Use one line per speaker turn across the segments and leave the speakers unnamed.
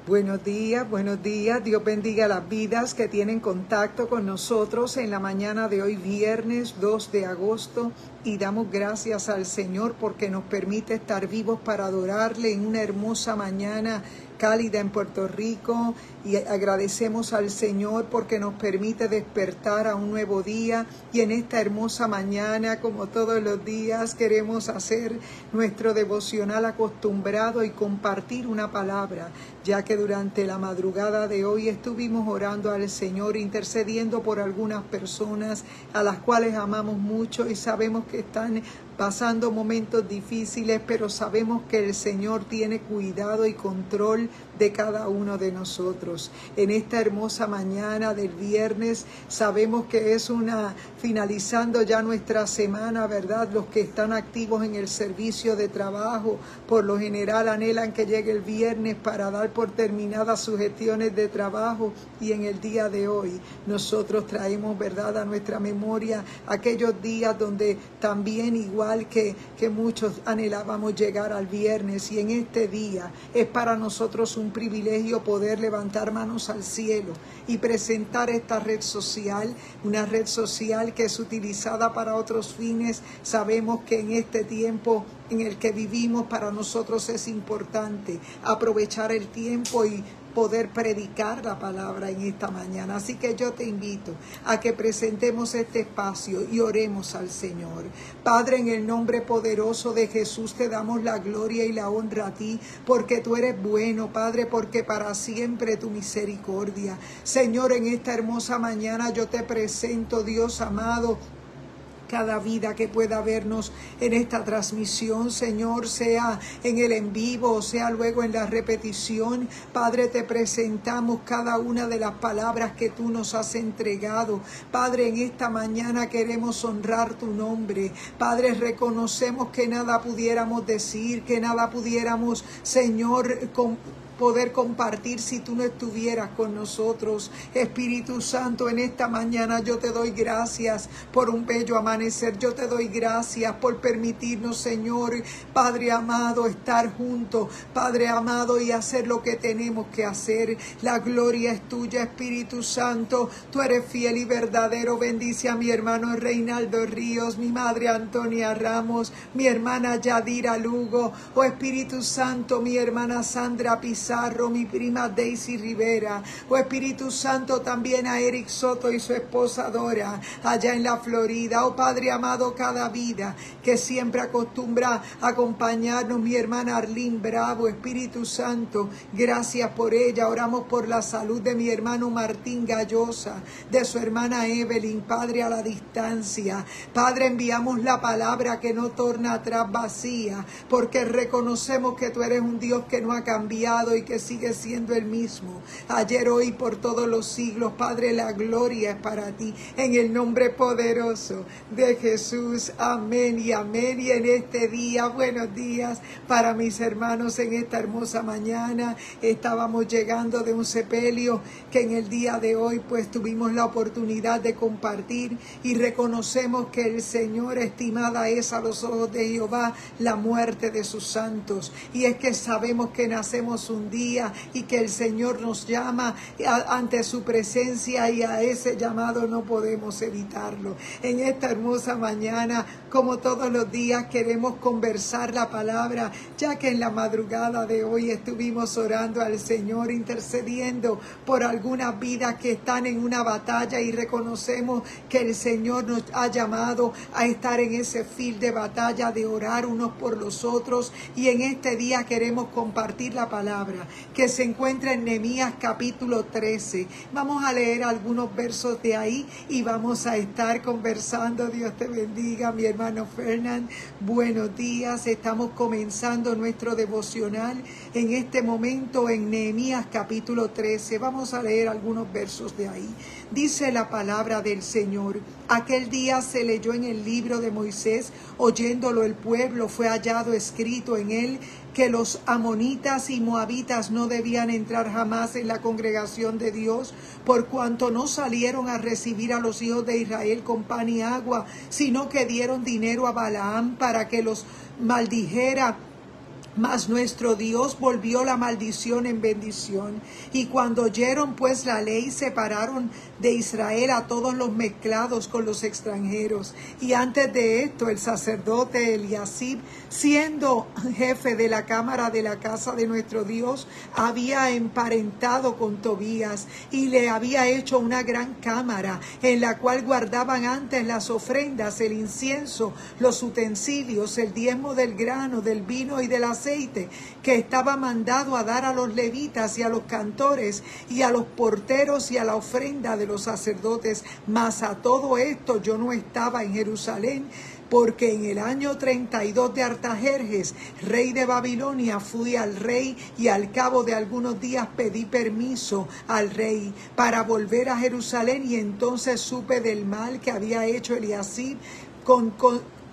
Buenos días, buenos días. Dios bendiga las vidas que tienen contacto con nosotros en la mañana de hoy, viernes 2 de agosto. Y damos gracias al Señor porque nos permite estar vivos para adorarle en una hermosa mañana cálida en Puerto Rico. Y agradecemos al Señor porque nos permite despertar a un nuevo día. Y en esta hermosa mañana, como todos los días, queremos hacer nuestro devocional acostumbrado y compartir una palabra, ya que durante la madrugada de hoy estuvimos orando al Señor, intercediendo por algunas personas a las cuales amamos mucho y sabemos que están pasando momentos difíciles, pero sabemos que el Señor tiene cuidado y control de cada uno de nosotros. En esta hermosa mañana del viernes sabemos que es finalizando ya nuestra semana, ¿verdad? Los que están activos en el servicio de trabajo, por lo general anhelan que llegue el viernes para dar por terminadas sus gestiones de trabajo, y en el día de hoy nosotros traemos, ¿verdad?, a nuestra memoria aquellos días donde también igual que muchos anhelábamos llegar al viernes, y en este día es para nosotros un privilegio poder levantar manos al cielo y presentar esta red social, una red social que es utilizada para otros fines. Sabemos que en este tiempo en el que vivimos para nosotros es importante aprovechar el tiempo y poder predicar la palabra en esta mañana. Así que yo te invito a que presentemos este espacio y oremos al Señor. Padre, en el nombre poderoso de Jesús te damos la gloria y la honra a ti, porque tú eres bueno, Padre, porque para siempre tu misericordia. Señor, en esta hermosa mañana yo te presento, Dios amado, cada vida que pueda vernos en esta transmisión, Señor, sea en el en vivo o sea luego en la repetición. Padre, te presentamos cada una de las palabras que tú nos has entregado. Padre, en esta mañana queremos honrar tu nombre. Padre, reconocemos que nada pudiéramos decir, que nada pudiéramos, Señor, poder compartir si tú no estuvieras con nosotros. Espíritu Santo, en esta mañana yo te doy gracias por un bello amanecer. Yo te doy gracias por permitirnos, Señor, Padre amado, estar juntos, Padre amado, y hacer lo que tenemos que hacer. La gloria es tuya, Espíritu Santo. Tú eres fiel y verdadero. Bendice a mi hermano Reinaldo Ríos, mi madre Antonia Ramos, mi hermana Yadira Lugo, oh Espíritu Santo, mi hermana Sandra Pizarro, mi prima Daisy Rivera, oh Espíritu Santo, también a Eric Soto y su esposa Dora, allá en la Florida. Oh Padre amado, cada vida que siempre acostumbra a acompañarnos, mi hermana Arlene Bravo, Espíritu Santo, gracias por ella. Oramos por la salud de mi hermano Martín Gallosa, de su hermana Evelyn, Padre, a la distancia. Padre, enviamos la palabra que no torna atrás vacía, porque reconocemos que tú eres un Dios que no ha cambiado y que sigue siendo el mismo, ayer, hoy, por todos los siglos. Padre, la gloria es para ti, en el nombre poderoso de Jesús. Amén y amén. Y en este día, buenos días para mis hermanos en esta hermosa mañana. Estábamos llegando de un sepelio que en el día de hoy pues tuvimos la oportunidad de compartir, y reconocemos que el Señor, estimada es a los ojos de Jehová la muerte de sus santos, y es que sabemos que nacemos un día y que el Señor nos llama ante su presencia, y a ese llamado no podemos evitarlo. En esta hermosa mañana, como todos los días, queremos conversar la palabra, ya que en la madrugada de hoy estuvimos orando al Señor, intercediendo por algunas vidas que están en una batalla, y reconocemos que el Señor nos ha llamado a estar en ese fil de batalla, de orar unos por los otros. Y en este día queremos compartir la palabra que se encuentra en Nehemías capítulo 13. Vamos a leer algunos versos de ahí y vamos a estar conversando. Dios te bendiga, mi hermano Fernán. Buenos días. Estamos comenzando nuestro devocional en este momento en Nehemías capítulo 13. Vamos a leer algunos versos de ahí. Dice la palabra del Señor: aquel día se leyó en el libro de Moisés, oyéndolo el pueblo, fue hallado escrito en él que los amonitas y moabitas no debían entrar jamás en la congregación de Dios, por cuanto no salieron a recibir a los hijos de Israel con pan y agua, sino que dieron dinero a Balaam para que los maldijera Mas nuestro Dios volvió la maldición en bendición. Y cuando oyeron pues la ley, separaron de Israel a todos los mezclados con los extranjeros. Y antes de esto, el sacerdote Eliasib, siendo jefe de la cámara de la casa de nuestro Dios, había emparentado con Tobías y le había hecho una gran cámara en la cual guardaban antes las ofrendas, el incienso, los utensilios, el diezmo del grano, del vino y del aceite, que estaba mandado a dar a los levitas y a los cantores y a los porteros y a la ofrenda de los sacerdotes. Mas a todo esto yo no estaba en Jerusalén, porque en el año 32 de Artajerjes, rey de Babilonia, fui al rey y al cabo de algunos días pedí permiso al rey para volver a Jerusalén, y entonces supe del mal que había hecho Eliasib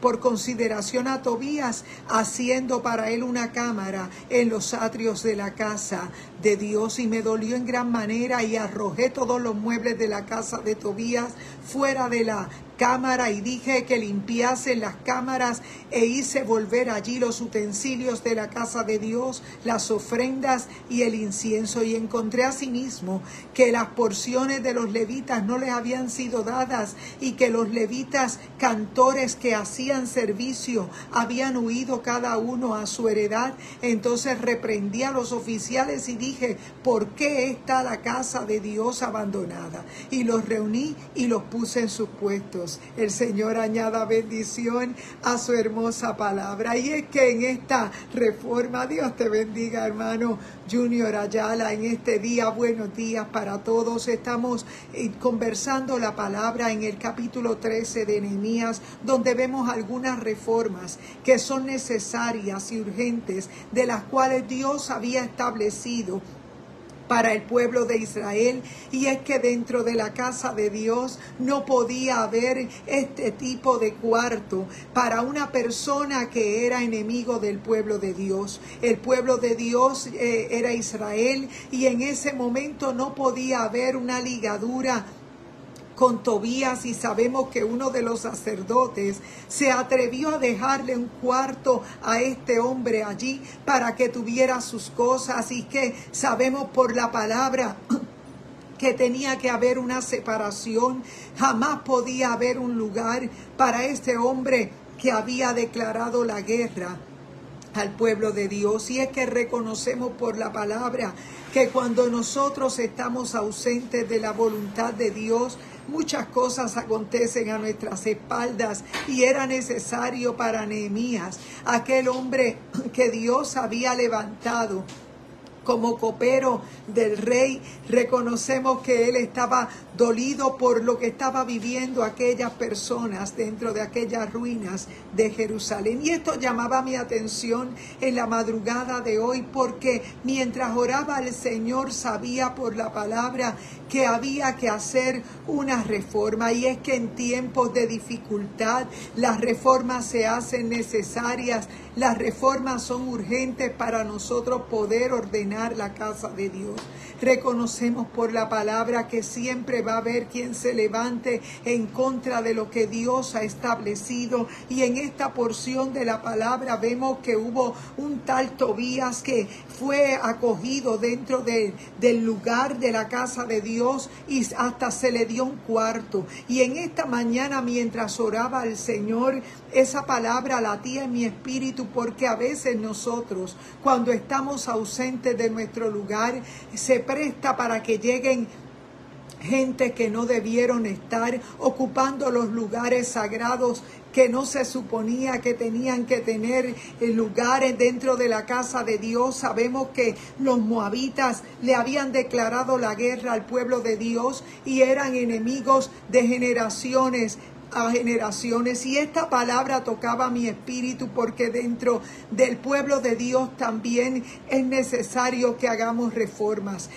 por consideración a Tobías, haciendo para él una cámara en los atrios de la casa de Dios, y me dolió en gran manera, y arrojé todos los muebles de la casa de Tobías fuera de la cámara, y dije que limpiasen las cámaras, e hice volver allí los utensilios de la casa de Dios, las ofrendas y el incienso. Y encontré asimismo que las porciones de los levitas no les habían sido dadas, y que los levitas cantores que hacían servicio habían huido cada uno a su heredad. Entonces reprendí a los oficiales y dije: ¿por qué está la casa de Dios abandonada? Y los reuní y los puse en sus puestos. El Señor añada bendición a su hermosa palabra. Y es que en esta reforma, Dios te bendiga, hermano Junior Ayala, en este día. Buenos días para todos. Estamos conversando la palabra en el capítulo 13 de Nehemías, donde vemos algunas reformas que son necesarias y urgentes, de las cuales Dios había establecido para el pueblo de Israel. Y es que dentro de la casa de Dios no podía haber este tipo de cuarto para una persona que era enemigo del pueblo de Dios. El pueblo de Dios era Israel, y en ese momento no podía haber una ligadura con Tobías, y sabemos que uno de los sacerdotes se atrevió a dejarle un cuarto a este hombre allí para que tuviera sus cosas, y que sabemos por la palabra que tenía que haber una separación. Jamás podía haber un lugar para este hombre que había declarado la guerra al pueblo de Dios. Y es que reconocemos por la palabra que cuando nosotros estamos ausentes de la voluntad de Dios, muchas cosas acontecen a nuestras espaldas, y era necesario para Nehemías, aquel hombre que Dios había levantado como copero del rey. Reconocemos que él estaba dolido por lo que estaba viviendo aquellas personas dentro de aquellas ruinas de Jerusalén. Y esto llamaba mi atención en la madrugada de hoy, porque mientras oraba al Señor sabía por la palabra que había que hacer una reforma. Y es que en tiempos de dificultad las reformas se hacen necesarias. Las reformas son urgentes para nosotros poder ordenar la casa de Dios. Reconocemos por la palabra que siempre va a haber quien se levante en contra de lo que Dios ha establecido. Y en esta porción de la palabra vemos que hubo un tal Tobías que fue acogido dentro del lugar de la casa de Dios, y hasta se le dio un cuarto. Y en esta mañana, mientras oraba al Señor, esa palabra latía en mi espíritu, porque a veces nosotros, cuando estamos ausentes de nuestro lugar, se presta para que lleguen gente que no debieron estar ocupando los lugares sagrados que no se suponía que tenían que tener lugares dentro de la casa de Dios. Sabemos que los moabitas le habían declarado la guerra al pueblo de Dios, y eran enemigos de generaciones a generaciones. Y esta palabra tocaba mi espíritu, porque dentro del pueblo de Dios también es necesario que hagamos reformas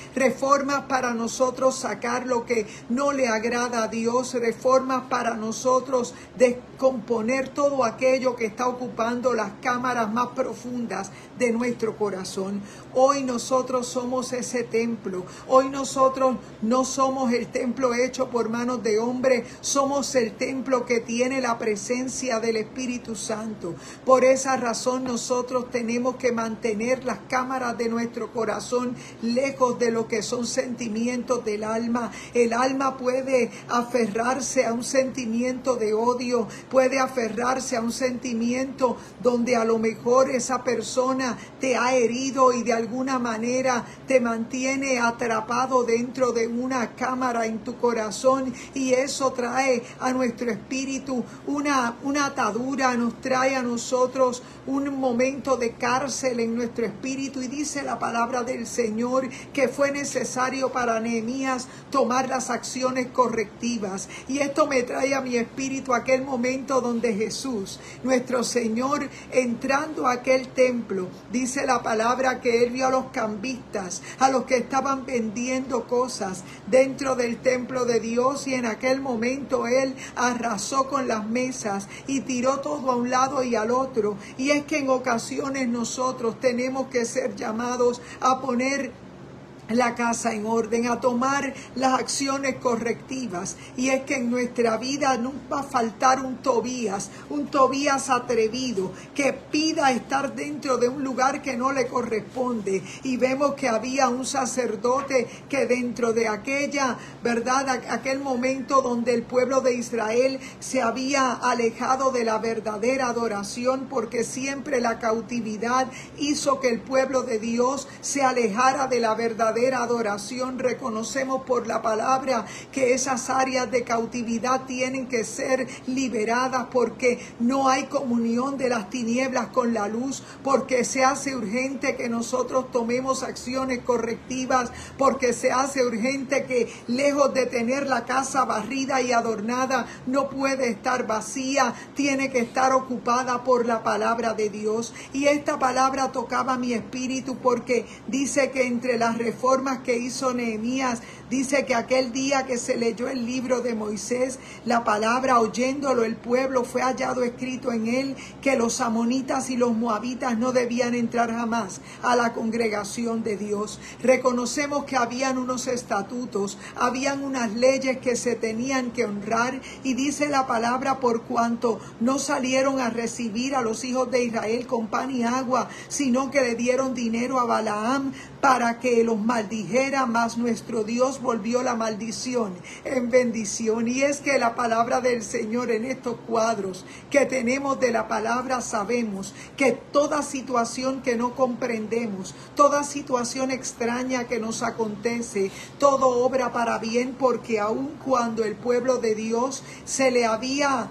para nosotros sacar lo que no le agrada a Dios, reformas para nosotros descomponer todo aquello que está ocupando las cámaras más profundas de nuestro corazón. Hoy nosotros somos ese templo. Hoy nosotros no somos el templo hecho por manos de hombre, somos el templo templo que tiene la presencia del Espíritu Santo. Por esa razón nosotros tenemos que mantener las cámaras de nuestro corazón lejos de lo que son sentimientos del alma. El alma puede aferrarse a un sentimiento de odio, puede aferrarse a un sentimiento donde a lo mejor esa persona te ha herido y de alguna manera te mantiene atrapado dentro de una cámara en tu corazón, y eso trae a nuestro espíritu una atadura, nos trae a nosotros un momento de cárcel en nuestro espíritu. Y dice la palabra del Señor que fue necesario para Nehemías tomar las acciones correctivas, y esto me trae a mi espíritu aquel momento donde Jesús, nuestro Señor, entrando a aquel templo, dice la palabra que él vio a los cambistas, a los que estaban vendiendo cosas dentro del templo de Dios, y en aquel momento él arrasó con las mesas y tiró todo a un lado y al otro. Y es que en ocasiones nosotros tenemos que ser llamados a poner la casa en orden, a tomar las acciones correctivas. Y es que en nuestra vida no va a faltar un Tobías atrevido que pida estar dentro de un lugar que no le corresponde. Y vemos que había un sacerdote que dentro de aquel momento donde el pueblo de Israel se había alejado de la verdadera adoración, porque siempre la cautividad hizo que el pueblo de Dios se alejara de la verdadera adoración. Reconocemos por la palabra que esas áreas de cautividad tienen que ser liberadas, porque no hay comunión de las tinieblas con la luz, porque se hace urgente que nosotros tomemos acciones correctivas, porque se hace urgente que, lejos de tener la casa barrida y adornada, no puede estar vacía, tiene que estar ocupada por la palabra de Dios. Y esta palabra tocaba mi espíritu, porque dice que entre las reformas que hizo Nehemías, dice que aquel día que se leyó el libro de Moisés, la palabra, oyéndolo el pueblo, fue hallado escrito en él que los amonitas y los moabitas no debían entrar jamás a la congregación de Dios. Reconocemos que habían unos estatutos, habían unas leyes que se tenían que honrar, y dice la palabra, por cuanto no salieron a recibir a los hijos de Israel con pan y agua, sino que le dieron dinero a Balaam para que los maldijera, mas nuestro Dios volvió la maldición en bendición. Y es que la palabra del Señor, en estos cuadros que tenemos de la palabra, sabemos que toda situación que no comprendemos, toda situación extraña que nos acontece, todo obra para bien, porque aun cuando el pueblo de Dios se le había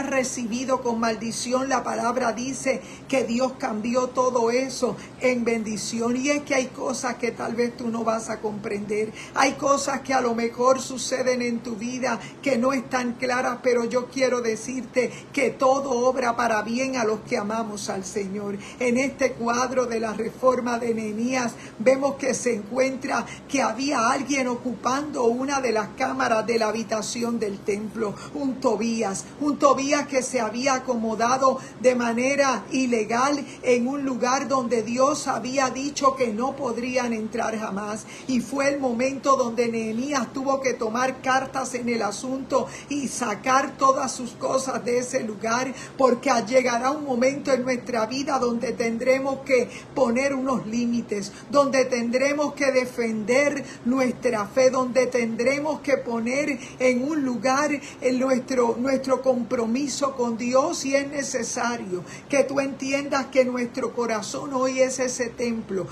recibido con maldición, la palabra dice que Dios cambió todo eso en bendición. Y es que hay cosas que tal vez tú no vas a comprender, hay cosas que a lo mejor suceden en tu vida que no están claras, pero yo quiero decirte que todo obra para bien a los que amamos al Señor. En este cuadro de la reforma de Nehemías vemos que se encuentra que había alguien ocupando una de las cámaras de la habitación del templo, un Tobías que se había acomodado de manera ilegal en un lugar donde Dios había dicho que no podrían entrar jamás. Y fue el momento donde Nehemías tuvo que tomar cartas en el asunto y sacar todas sus cosas de ese lugar, porque llegará un momento en nuestra vida donde tendremos que poner unos límites, donde tendremos que defender nuestra fe, donde tendremos que poner en un lugar en nuestro compromiso con Dios. Y es necesario que tú entiendas que nuestro corazón hoy es ese templo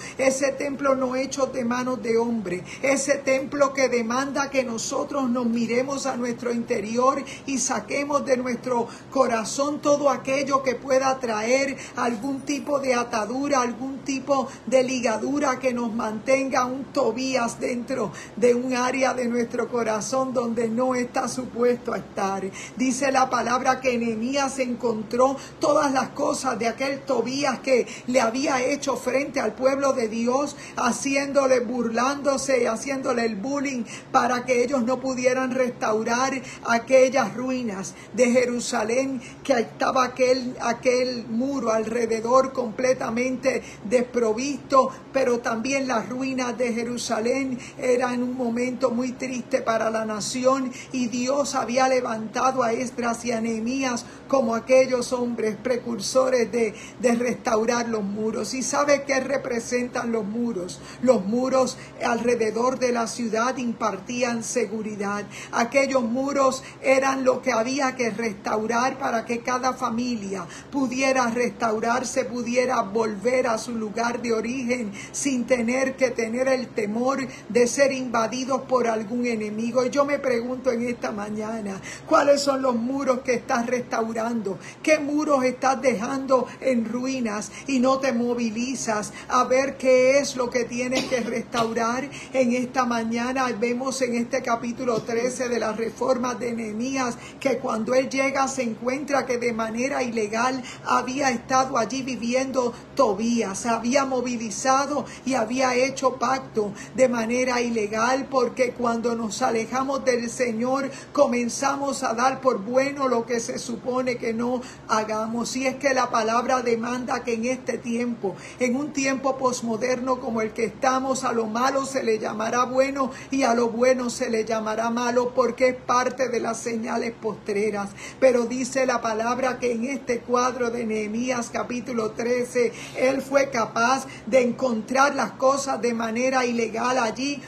no hecho de manos de hombre, ese templo que demanda que nosotros nos miremos a nuestro interior y saquemos de nuestro corazón todo aquello que pueda traer algún tipo de atadura, algún tipo de ligadura que nos mantenga un Tobías dentro de un área de nuestro corazón donde no está supuesto a estar. Dice la la palabra que Nehemías encontró todas las cosas de aquel Tobías que le había hecho frente al pueblo de Dios, haciéndole, burlándose, haciéndole el bullying para que ellos no pudieran restaurar aquellas ruinas de Jerusalén, que estaba aquel muro alrededor completamente desprovisto, pero también las ruinas de Jerusalén eran un momento muy triste para la nación, y Dios había levantado a Esdras y a Nehemías como aquellos hombres precursores de restaurar los muros. ¿Y sabe qué representan los muros? Los muros alrededor de la ciudad impartían seguridad. Aquellos muros eran lo que había que restaurar para que cada familia pudiera restaurarse, pudiera volver a su lugar de origen sin tener que tener el temor de ser invadidos por algún enemigo. Y yo me pregunto en esta mañana, ¿cuáles son los muros que estás restaurando? ¿Qué muros estás dejando en ruinas y no te movilizas a ver qué es lo que tienes que restaurar? En esta mañana vemos en este capítulo 13 de las reformas de Nehemías que cuando él llega se encuentra que de manera ilegal había estado allí viviendo Tobías, había movilizado y había hecho pacto de manera ilegal, porque cuando nos alejamos del Señor comenzamos a dar por bueno lo que se supone que no hagamos. Y es que la palabra demanda que en este tiempo, en un tiempo posmoderno como el que estamos, a lo malo se le llamará bueno y a lo bueno se le llamará malo, porque es parte de las señales postreras. Pero dice la palabra que en este cuadro de Nehemías capítulo 13, él fue capaz de encontrar las cosas de manera ilegal allí,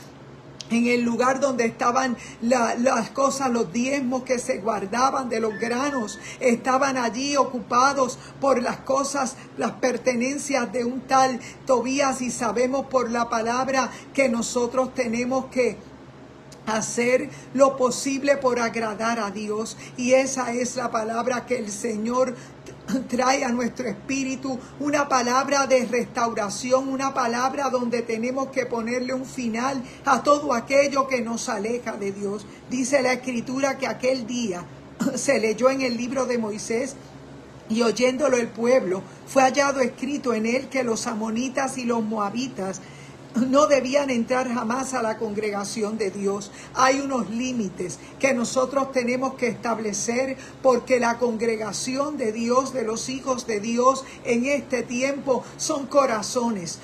en el lugar donde estaban las cosas, los diezmos que se guardaban de los granos, estaban allí ocupados por las cosas, las pertenencias de un tal Tobías. Y sabemos por la palabra que nosotros tenemos que hacer lo posible por agradar a Dios, y esa es la palabra que el Señor trae a nuestro espíritu, una palabra de restauración, una palabra donde tenemos que ponerle un final a todo aquello que nos aleja de Dios. Dice la Escritura que aquel día se leyó en el libro de Moisés, y oyéndolo el pueblo, fue hallado escrito en él que los amonitas y los moabitas no debían entrar jamás a la congregación de Dios. Hay unos límites que nosotros tenemos que establecer, porque la congregación de Dios, de los hijos de Dios en este tiempo, son corazones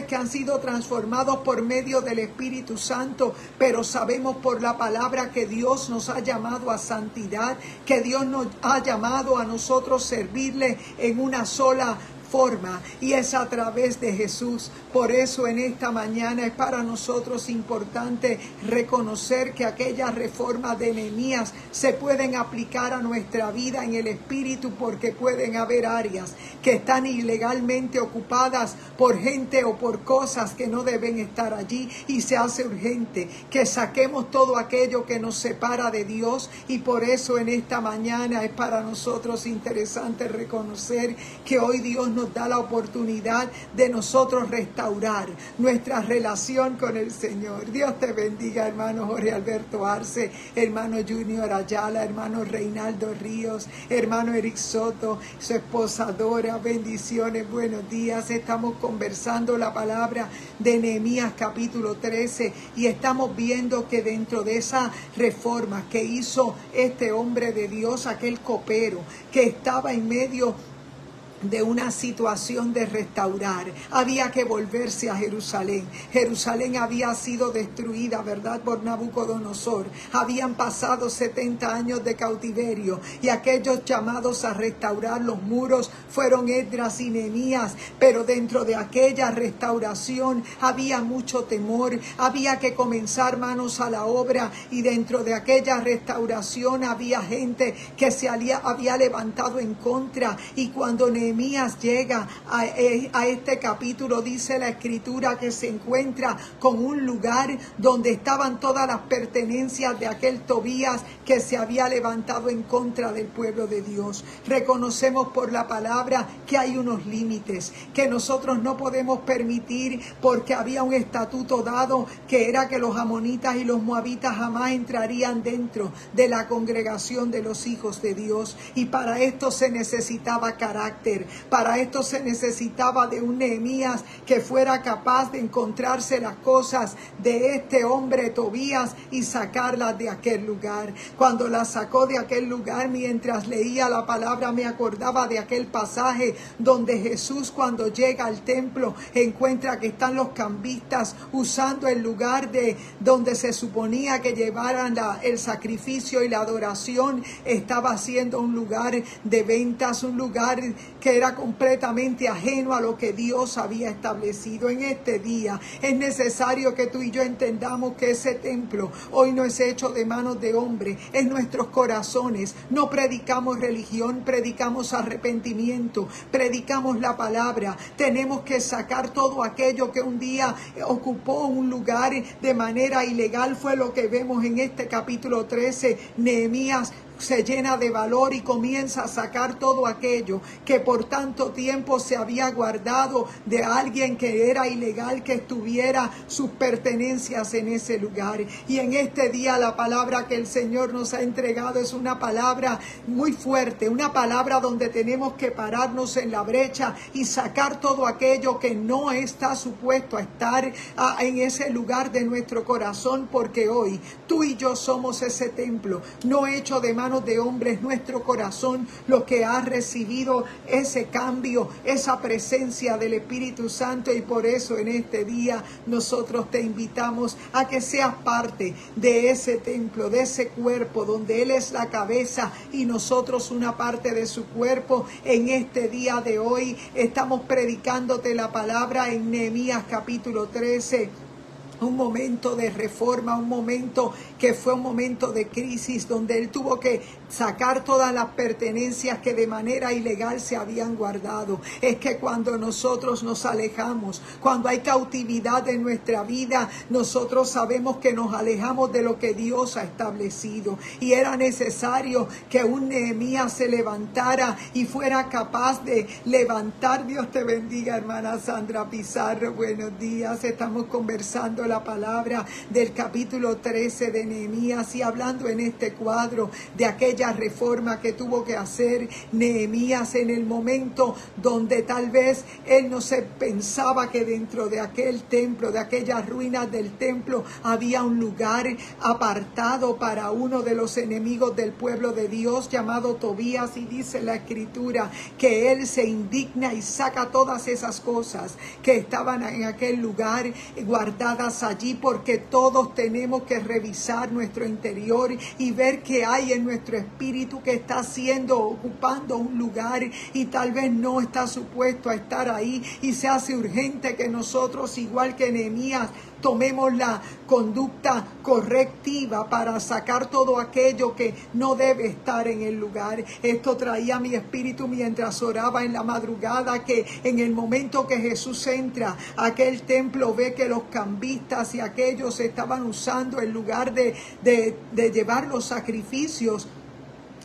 que han sido transformados por medio del Espíritu Santo, pero sabemos por la palabra que Dios nos ha llamado a santidad, que Dios nos ha llamado a nosotros servirle en una sola forma, y es a través de Jesús. Por eso en esta mañana es para nosotros importante reconocer que aquellas reformas de Nehemías se pueden aplicar a nuestra vida en el espíritu, porque pueden haber áreas que están ilegalmente ocupadas por gente o por cosas que no deben estar allí, y se hace urgente que saquemos todo aquello que nos separa de Dios. Y por eso en esta mañana es para nosotros interesante reconocer que hoy Dios nos da la oportunidad de nosotros restaurar nuestra relación con el Señor. Dios te bendiga, hermano Jorge Alberto Arce, hermano Junior Ayala, hermano Reinaldo Ríos, hermano Eric Soto, su esposa Dora. Bendiciones, buenos días. Estamos conversando la palabra de Nehemías capítulo 13, y estamos viendo que dentro de esa reforma que hizo este hombre de Dios, aquel copero que estaba en medio de una situación de restaurar, había que volverse a Jerusalén. Jerusalén había sido destruida, ¿verdad?, por Nabucodonosor. Habían pasado 70 años de cautiverio, y aquellos llamados a restaurar los muros fueron Esdras y Nehemías. Pero dentro de aquella restauración había mucho temor, había que comenzar manos a la obra, y dentro de aquella restauración había gente que se había levantado en contra. Y cuando Nehemías Nehemías llega a este capítulo, dice la escritura que se encuentra con un lugar donde estaban todas las pertenencias de aquel Tobías que se había levantado en contra del pueblo de Dios. Reconocemos por la palabra que hay unos límites que nosotros no podemos permitir, porque había un estatuto dado que era que los amonitas y los moabitas jamás entrarían dentro de la congregación de los hijos de Dios. Y para esto se necesitaba carácter, para esto se necesitaba de un Nehemías que fuera capaz de encontrarse las cosas de este hombre Tobías y sacarlas de aquel lugar. Cuando las sacó de aquel lugar, mientras leía la palabra, me acordaba de aquel pasaje donde Jesús, cuando llega al templo, encuentra que están los cambistas usando el lugar de donde se suponía que llevaran el sacrificio y la adoración. Estaba siendo un lugar de ventas, un lugar que era completamente ajeno a lo que Dios había establecido. En este día es necesario que tú y yo entendamos que ese templo hoy no es hecho de manos de hombre, en nuestros corazones. No predicamos religión, predicamos arrepentimiento, predicamos la palabra. Tenemos que sacar todo aquello que un día ocupó un lugar de manera ilegal. Fue lo que vemos en este capítulo 13. Nehemías se llena de valor y comienza a sacar todo aquello que por tanto tiempo se había guardado de alguien que era ilegal, que estuviera sus pertenencias en ese lugar. Y en este día la palabra que el Señor nos ha entregado es una palabra muy fuerte, una palabra donde tenemos que pararnos en la brecha y sacar todo aquello que no está supuesto a estar en ese lugar de nuestro corazón, porque hoy tú y yo somos ese templo, no hecho de manos de hombres. Nuestro corazón lo que ha recibido ese cambio, esa presencia del Espíritu Santo, y por eso en este día nosotros te invitamos a que seas parte de ese templo, de ese cuerpo donde Él es la cabeza y nosotros una parte de su cuerpo. En este día de hoy estamos predicándote la palabra en Nehemías capítulo 13. Un momento de reforma, un momento que fue un momento de crisis, donde él tuvo que sacar todas las pertenencias que de manera ilegal se habían guardado. Es que cuando nosotros nos alejamos, cuando hay cautividad en nuestra vida, nosotros sabemos que nos alejamos de lo que Dios ha establecido. Y era necesario que un Nehemías se levantara y fuera capaz de levantar. Dios te bendiga, hermana Sandra Pizarro. Buenos días. Estamos conversando la palabra del capítulo 13 de Nehemías y hablando en este cuadro de aquella reforma que tuvo que hacer Nehemías en el momento donde tal vez él no se pensaba que dentro de aquel templo, de aquellas ruinas del templo, había un lugar apartado para uno de los enemigos del pueblo de Dios llamado Tobías. Y dice la escritura que él se indigna y saca todas esas cosas que estaban en aquel lugar guardadas allí, porque todos tenemos que revisar nuestro interior y ver qué hay en nuestro espíritu que está ocupando un lugar y tal vez no está supuesto a estar ahí, y se hace urgente que nosotros, igual que Nehemías, tomemos la conducta correctiva para sacar todo aquello que no debe estar en el lugar. Esto traía a mi espíritu mientras oraba en la madrugada, que en el momento que Jesús entra a aquel templo, ve que los cambistas y aquellos estaban usando el lugar de llevar los sacrificios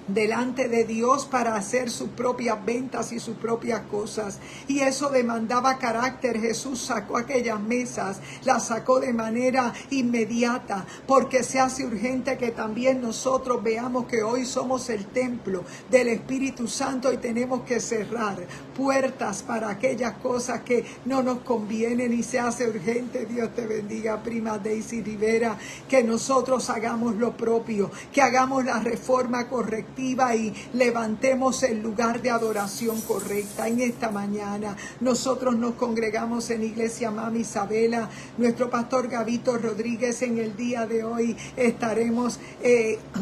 delante de Dios para hacer sus propias ventas y sus propias cosas, y eso demandaba carácter. Jesús sacó aquellas mesas, las sacó de manera inmediata, porque se hace urgente que también nosotros veamos que hoy somos el templo del Espíritu Santo y tenemos que cerrar puertas para aquellas cosas que no nos convienen, y se hace urgente. Dios te bendiga, prima Daisy Rivera, que nosotros hagamos lo propio, que hagamos la reforma correcta y levantemos el lugar de adoración correcta. En esta mañana nosotros nos congregamos en Iglesia Mami Isabela. Nuestro pastor Gabito Rodríguez en el día de hoy estaremos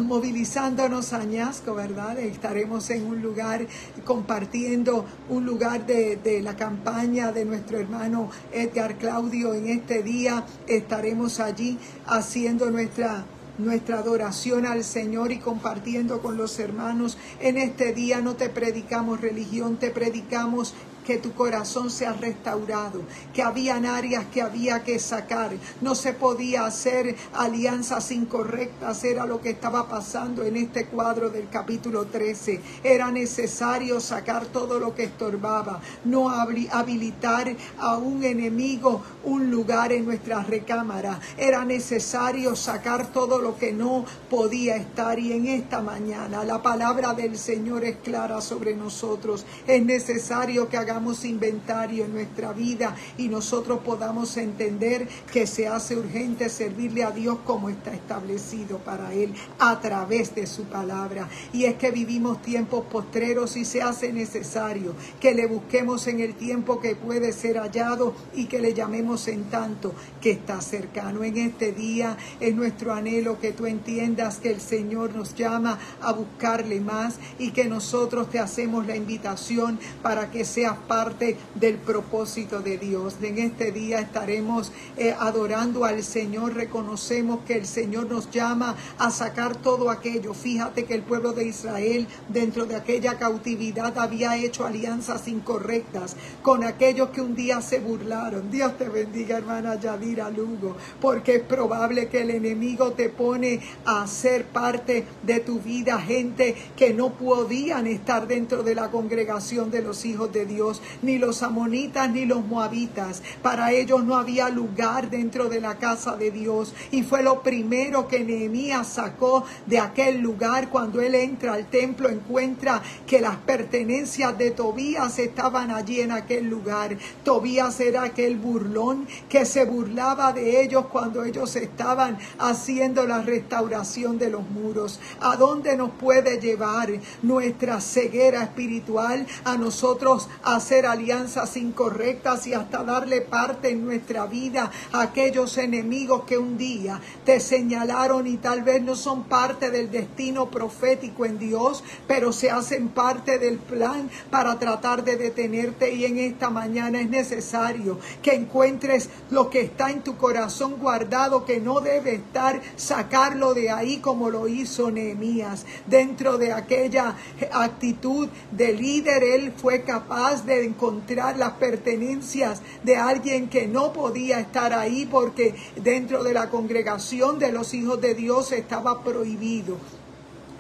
movilizándonos a Añasco, ¿verdad? Estaremos en un lugar compartiendo un lugar de la campaña de nuestro hermano Edgar Claudio. En este día estaremos allí haciendo nuestra nuestra adoración al Señor y compartiendo con los hermanos. En este día no te predicamos religión, te predicamos que tu corazón sea restaurado, que habían áreas que había que sacar, no se podía hacer alianzas incorrectas, era lo que estaba pasando en este cuadro del capítulo 13, era necesario sacar todo lo que estorbaba, no habilitar a un enemigo un lugar en nuestra recámara, era necesario sacar todo lo que no podía estar. Y en esta mañana la palabra del Señor es clara sobre nosotros, es necesario que hagamos inventario en nuestra vida y nosotros podamos entender que se hace urgente servirle a Dios como está establecido para Él a través de su palabra. Y es que vivimos tiempos postreros y se hace necesario que le busquemos en el tiempo que puede ser hallado y que le llamemos en tanto que está cercano. En este día es nuestro anhelo que tú entiendas que el Señor nos llama a buscarle más y que nosotros te hacemos la invitación para que seas parte del propósito de Dios. En este día estaremos adorando al Señor. Reconocemos que el Señor nos llama a sacar todo aquello. Fíjate que el pueblo de Israel dentro de aquella cautividad había hecho alianzas incorrectas con aquellos que un día se burlaron. Dios te bendiga, hermana Yadira Lugo, porque es probable que el enemigo te pone a ser parte de tu vida gente que no podían estar dentro de la congregación de los hijos de Dios, ni los amonitas ni los moabitas. Para ellos no había lugar dentro de la casa de Dios, y fue lo primero que Nehemías sacó de aquel lugar. Cuando él entra al templo, encuentra que las pertenencias de Tobías estaban allí en aquel lugar. Tobías era aquel burlón que se burlaba de ellos cuando ellos estaban haciendo la restauración de los muros. ¿A dónde nos puede llevar nuestra ceguera espiritual? A nosotros hacer alianzas incorrectas y hasta darle parte en nuestra vida a aquellos enemigos que un día te señalaron y tal vez no son parte del destino profético en Dios, pero se hacen parte del plan para tratar de detenerte. Y en esta mañana es necesario que encuentres lo que está en tu corazón guardado, que no debe estar, sacarlo de ahí como lo hizo Nehemías. Dentro de aquella actitud de líder, él fue capaz de encontrar las pertenencias de alguien que no podía estar ahí porque dentro de la congregación de los hijos de Dios estaba prohibido.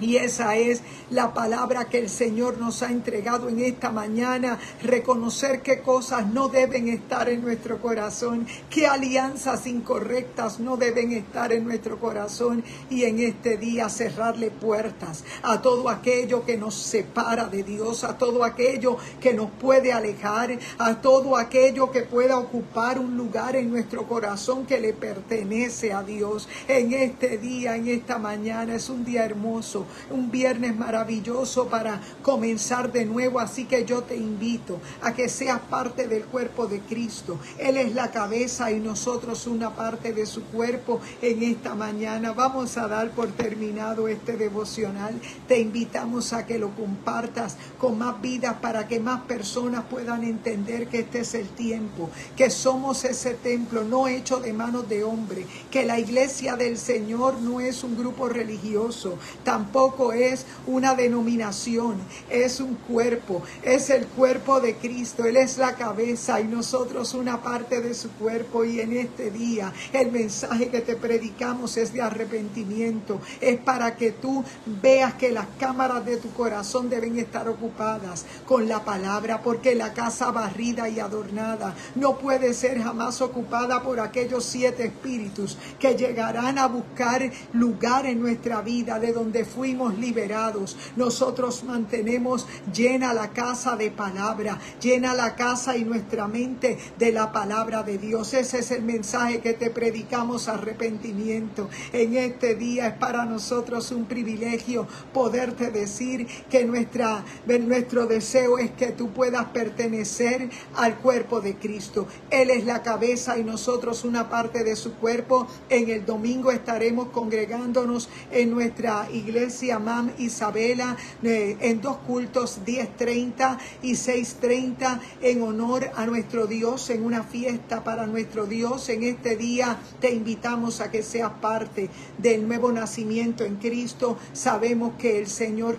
Y esa es la palabra que el Señor nos ha entregado en esta mañana. Reconocer qué cosas no deben estar en nuestro corazón, qué alianzas incorrectas no deben estar en nuestro corazón. Y en este día cerrarle puertas a todo aquello que nos separa de Dios, a todo aquello que nos puede alejar, a todo aquello que pueda ocupar un lugar en nuestro corazón que le pertenece a Dios. En este día, en esta mañana, es un día hermoso, un viernes maravilloso para comenzar de nuevo, así que yo te invito a que seas parte del cuerpo de Cristo. Él es la cabeza y nosotros una parte de su cuerpo. En esta mañana vamos a dar por terminado este devocional. Te invitamos a que lo compartas con más vidas para que más personas puedan entender que este es el tiempo, que somos ese templo no hecho de manos de hombre, que la iglesia del Señor no es un grupo religioso, tampoco es una denominación, es un cuerpo, es el cuerpo de Cristo. Él es la cabeza y nosotros una parte de su cuerpo. Y en este día el mensaje que te predicamos es de arrepentimiento, es para que tú veas que las cámaras de tu corazón deben estar ocupadas con la palabra, porque la casa barrida y adornada no puede ser jamás ocupada por aquellos 7 espíritus que llegarán a buscar lugar en nuestra vida de donde fuimos liberados. Nosotros mantenemos llena la casa de palabra, llena la casa y nuestra mente de la palabra de Dios. Ese es el mensaje que te predicamos, arrepentimiento. En este día es para nosotros un privilegio poderte decir que nuestro deseo es que tú puedas pertenecer al cuerpo de Cristo. Él es la cabeza y nosotros una parte de su cuerpo. En el domingo estaremos congregándonos en nuestra iglesia iglesia Mam Isabela, en 2 cultos, 10:30 y 6:30, en honor a nuestro Dios, en una fiesta para nuestro Dios. En este día te invitamos a que seas parte del nuevo nacimiento en Cristo. Sabemos que el Señor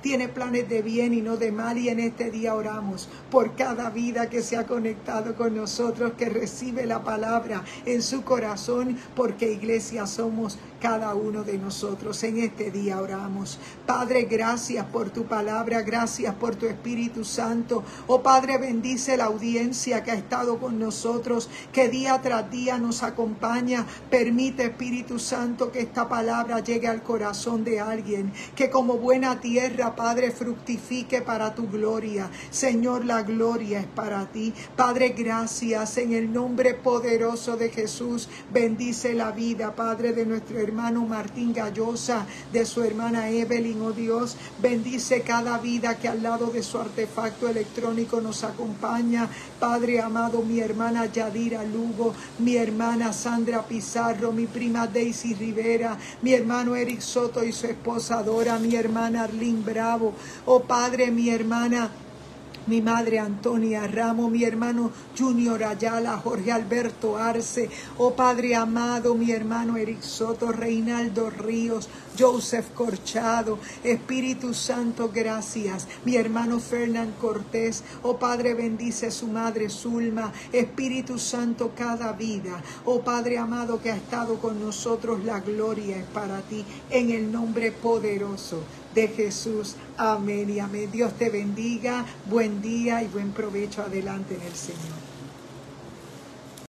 tiene planes de bien y no de mal, y en este día oramos por cada vida que se ha conectado con nosotros, que recibe la palabra en su corazón, porque iglesia somos cada uno de nosotros. En este día oramos. Padre, gracias por tu palabra, gracias por tu Espíritu Santo. Oh Padre, bendice la audiencia que ha estado con nosotros, que día tras día nos acompaña. Permite, Espíritu Santo, que esta palabra llegue al corazón de alguien, que como buena tierra, Padre, fructifique para tu gloria. Señor, la gloria es para ti. Padre, gracias en el nombre poderoso de Jesús. Bendice la vida, Padre, de nuestro hermano Martín Gallosa, de su hermana Evelyn, oh Dios. Bendice cada vida que al lado de su artefacto electrónico nos acompaña. Padre amado, mi hermana Yadira Lugo, mi hermana Sandra Pizarro, mi prima Daisy Rivera, mi hermano Eric Soto y su esposa Dora, mi hermana Arlene Bravo, oh Padre, mi madre Antonia Ramos, mi hermano Junior Ayala, Jorge Alberto Arce, oh Padre amado, mi hermano Eric Soto, Reinaldo Ríos, Joseph Corchado, Espíritu Santo, gracias. Mi hermano Fernán Cortés, oh Padre, bendice su madre Zulma. Espíritu Santo, cada vida, oh Padre amado que ha estado con nosotros, la gloria es para ti, en el nombre poderoso de Jesús. Amén y amén. Dios te bendiga. Buen día y buen provecho adelante en el Señor.